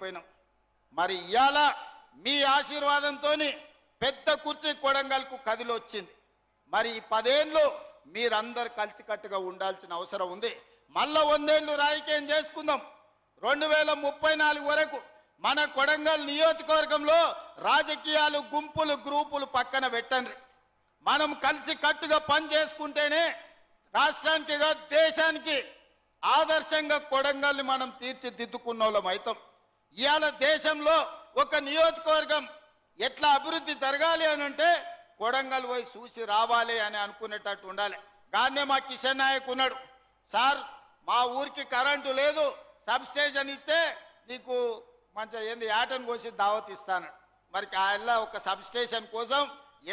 చేయలేకపోయినాం. మరి ఇవాళ మీ ఆశీర్వాదంతో పెద్ద కుర్చీ కొడంగల్కు కదిలొచ్చింది. మరి ఈ 10 ఏళ్ళు మీరందరూ కలిసికట్టుగా ఉండాల్సిన అవసరం ఉంది. మళ్ళా 100 ఏళ్ళు రాజకీయం చేసుకుందాం. 2034 వరకు మన కొడంగల్ నియోజకవర్గంలో రాజకీయాలు గుంపులు గ్రూపులు పక్కన పెట్టండి. మనం కలిసి కట్టుగా పని చేసుకుంటేనే రాష్ట్రానికి దేశానికి ఆదర్శంగా కొడంగల్ని మనం తీర్చిదిద్దుకున్న వాళ్ళం అవుతాం. ఇవాళ దేశంలో ఒక నియోజకవర్గం ఎట్లా అభివృద్ధి జరగాలి అని అంటే కొడంగల్ పోయి చూసి రావాలి అని అనుకునేటట్టు ఉండాలి. గానే మా కిషన్ నాయక్ ఉన్నాడు, సార్ మా ఊరికి కరెంటు లేదు, సబ్ స్టేషన్ ఇస్తే నీకు మంచిగా ఏంది యాటను కోసి దావత్ ఇస్తాను. మరి ఆయన ఒక సబ్ స్టేషన్ కోసం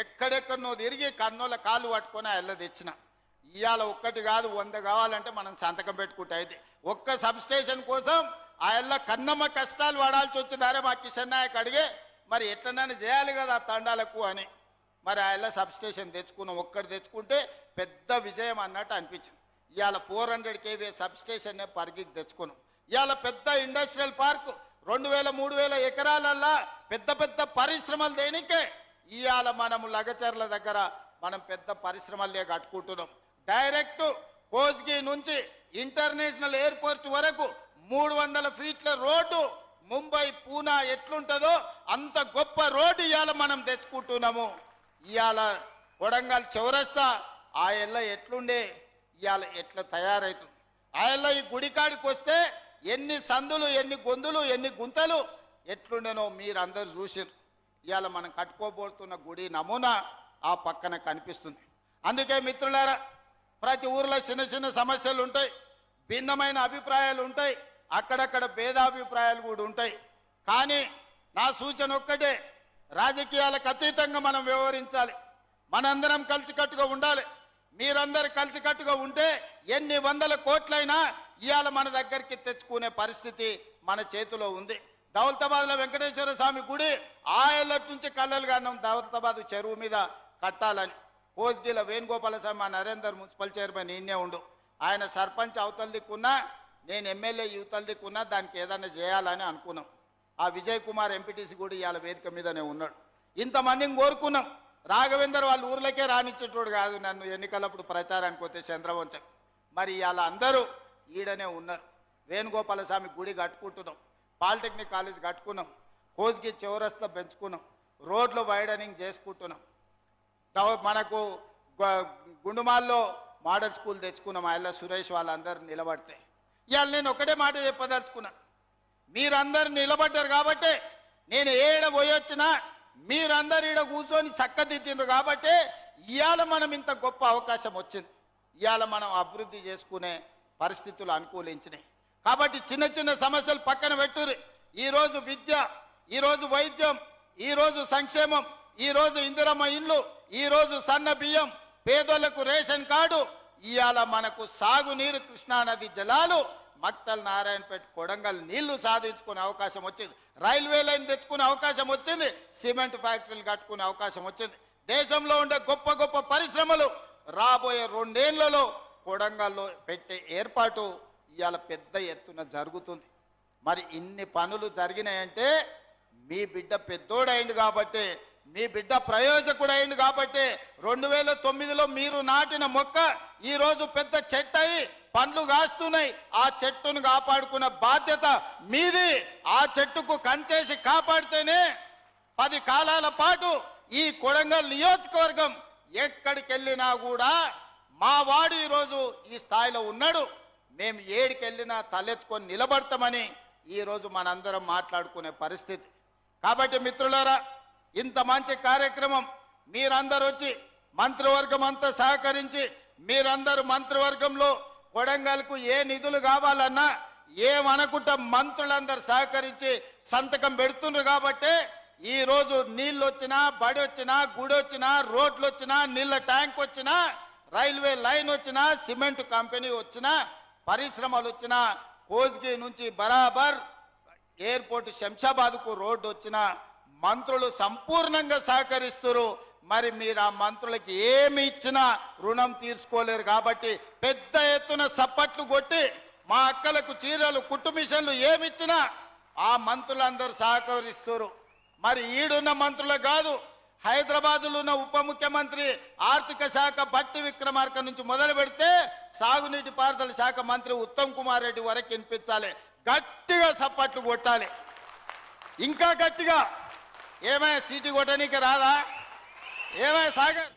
ఎక్కడెక్కడనో తిరిగి కర్నూల కాళ్ళు పట్టుకొని ఆయన తెచ్చిన. ఇవాళ ఒక్కటి కాదు 100 కావాలంటే మనం సంతకం పెట్టుకుంటే అయితే ఒక్క సబ్ స్టేషన్ కోసం ఆయన కన్నమ్మ కష్టాలు పడాల్సి వచ్చిందారే మా కిషన్ నాయక్ అడిగే మరి ఎట్లనైనా చేయాలి కదా తండాలకు అని. మరి ఆయన సబ్ స్టేషన్ తెచ్చుకున్నాం. ఒక్కటి తెచ్చుకుంటే పెద్ద విజయం అన్నట్టు అనిపించింది. ఇవాళ 400 kV సబ్ స్టేషన్ పరిగికి తెచ్చుకున్నాం. ఇవాళ పెద్ద ఇండస్ట్రియల్ పార్క్ 2000-3000 ఎకరాలల్లా పెద్ద పెద్ద పరిశ్రమలు దేనికే ఇవాళ మనము లగచర్ల దగ్గర మనం పెద్ద పరిశ్రమలే కట్టుకుంటున్నాం. డైరెక్ట్ కోస్గి నుంచి ఇంటర్నేషనల్ ఎయిర్పోర్ట్ వరకు 300 ఫీట్ల రోడ్డు ముంబై పూనా ఎట్లుంటుందో అంత గొప్ప రోడ్డు ఇవాళ మనం తెచ్చుకుంటున్నాము. ఇవాళ కొడంగల్ చౌరస్తా ఆ ఎల్ల ఎట్లుండే ఇవాళ ఎట్లా తయారవుతుంది. ఆ ఎల్ల ఈ గుడికాడికి వస్తే ఎన్ని సందులు ఎన్ని గొంతులు ఎన్ని గుంతలు ఎట్లుండేనో మీరందరూ చూసారు. ఇవాళ మనం కట్టుకోబోతున్న గుడి నమూనా ఆ పక్కన కనిపిస్తుంది. అందుకే మిత్రులారా ప్రతి ఊర్లో చిన్న చిన్న సమస్యలు ఉంటాయి, భిన్నమైన అభిప్రాయాలు ఉంటాయి, అక్కడక్కడ భేదాభిప్రాయాలు కూడా ఉంటాయి. కానీ నా సూచన ఒక్కటే, రాజకీయాలకు అతీతంగా మనం వ్యవహరించాలి. మనందరం కలిసికట్టుగా ఉండాలి. మీరందరూ కలిసికట్టుగా ఉంటే ఎన్ని 100 కోట్లైనా ఇవాళ మన దగ్గరికి తెచ్చుకునే పరిస్థితి మన చేతిలో ఉంది. దౌలతాబాద్లో వెంకటేశ్వర స్వామి గుడి ఆయల్లటి నుంచి కళ్ళలు కారణం దౌలతాబాద్ చెరువు మీద కట్టాలని. కోస్గిల వేణుగోపాల స్వామి మా నరేందర్ మున్సిపల్ చైర్మన్ ఈయనే ఉండు, ఆయన సర్పంచ్ అవతల దిక్కున్నా నేను ఎమ్మెల్యే యువతల దిక్కున్నా దానికి ఏదైనా చేయాలని అనుకున్నాం. ఆ విజయ్ కుమార్ ఎంపీటీసీ కూడా ఇవాళ వేదిక మీదనే ఉన్నాడు. ఇంతమందిని కోరుకున్నాం. రాఘవేందర్ వాళ్ళ ఊర్లకే రానిచ్చేటోడు కాదు నన్ను ఎన్నికలప్పుడు ప్రచారానికి పోతే చంద్రవంశం. మరి ఇవాళ అందరూ ఈడనే ఉన్నారు. వేణుగోపాల స్వామి గుడి కట్టుకుంటున్నాం, పాలిటెక్నిక్ కాలేజ్ కట్టుకున్నాం, కోస్గి చౌరస్తా పెంచుకున్నాం, రోడ్లు వైడనింగ్ చేసుకుంటున్నాం, మనకు గుండుమాల్లో మోడల్ స్కూల్ తెచ్చుకున్నాం. ఆయన సురేష్ వాళ్ళందరూ నిలబడితే ఇవాళ నేను ఒకటే మాట చెప్పదలుచుకున్నా, మీరందరూ నిలబడ్డారు కాబట్టే నేను ఏడ పోయొచ్చినా మీరందరూ ఈడ కూర్చొని చక్కదిద్దిండ్రు కాబట్టే ఇవాళ మనం ఇంత గొప్ప అవకాశం వచ్చింది. ఇవాళ మనం అభివృద్ధి చేసుకునే పరిస్థితులు అనుకూలించినాయి. కాబట్టి చిన్న చిన్న సమస్యలు పక్కన పెట్టుర్రి. ఈరోజు విద్య, ఈరోజు వైద్యం, ఈరోజు సంక్షేమం, ఈరోజు ఇందిరమ్మ ఇండ్లు, ఈరోజు సన్న బియ్యం, పేదోళ్లకు రేషన్ కార్డు, ఇవాళ మనకు సాగునీరు కృష్ణానది జలాలు, మక్తల్ నారాయణపేట కొడంగల్ నీళ్లు సాధించుకునే అవకాశం వచ్చింది. రైల్వే లైన్ తెచ్చుకునే అవకాశం వచ్చింది. సిమెంట్ ఫ్యాక్టరీలు కట్టుకునే అవకాశం వచ్చింది. దేశంలో ఉండే గొప్ప గొప్ప పరిశ్రమలు రాబోయే 2 ఏళ్లలో కొడంగల్లో పెట్టే ఏర్పాటు ఇవాళ పెద్ద ఎత్తున జరుగుతుంది. మరి ఇన్ని పనులు జరిగినాయంటే మీ బిడ్డ పెద్దోడైంది కాబట్టి, మీ బిడ్డ ప్రయోజకుడైంది కాబట్టి 2009లో మీరు నాటిన మొక్క ఈరోజు పెద్ద చెట్టు అయి పండ్లు కాస్తున్నాయి. ఆ చెట్టును కాపాడుకున్న బాధ్యత మీది. ఆ చెట్టుకు కంచేసి కాపాడితేనే 10 కాలాల పాటు ఈ కొడంగల్ నియోజకవర్గం ఎక్కడికి వెళ్ళినా కూడా మా వాడు ఈరోజు ఈ స్థాయిలో ఉన్నాడు, మేము ఏడికెళ్ళినా తలెత్తుకొని నిలబడతామని ఈరోజు మనందరం మాట్లాడుకునే పరిస్థితి. కాబట్టి మిత్రులారా, ఇంత మంచి కార్యక్రమం మీరందరూ వచ్చి మంత్రివర్గం అంతా సహకరించి, మీరందరూ మంత్రివర్గంలో కొడంగల్కు ఏ నిధులు కావాలన్నా ఏమనుకుంటా మంత్రులందరూ సహకరించి సంతకం పెడుతున్నారు. కాబట్టి ఈరోజు నీళ్ళు వచ్చినా, బడి వచ్చినా, గుడి వచ్చినా, రోడ్లు వచ్చినా, నీళ్ళ ట్యాంక్ వచ్చినా, రైల్వే లైన్ వచ్చినా, సిమెంట్ కంపెనీ వచ్చినా, పరిశ్రమలు వచ్చినా, కోస్గి నుంచి బరాబర్ ఎయిర్పోర్ట్ శంషాబాద్కు రోడ్డు వచ్చినా మంత్రులు సంపూర్ణంగా సహకరిస్తారు. మరి మీరు ఆ మంత్రులకి ఏమి ఇచ్చినా రుణం తీర్చుకోలేరు. కాబట్టి పెద్ద ఎత్తున సప్పట్లు కొట్టి మా అక్కలకు చీరలు, కుట్టు మిషన్లు ఏమిచ్చినా ఆ మంత్రులందరూ సహకరిస్తారు. మరి ఈడున్న మంత్రులు కాదు, హైదరాబాదులో ఉన్న ఉప ముఖ్యమంత్రి ఆర్థిక శాఖ బట్టి విక్రమార్క నుంచి మొదలు పెడితే సాగునీటి పారుదల శాఖ మంత్రి ఉత్తమ్ కుమార్ రెడ్డి వరకు వినిపించాలి. గట్టిగా సప్పట్లు కొట్టాలి, ఇంకా గట్టిగా. ఏమై సీటు కొట్టనీకి రాదా? ఏమై సాగర్?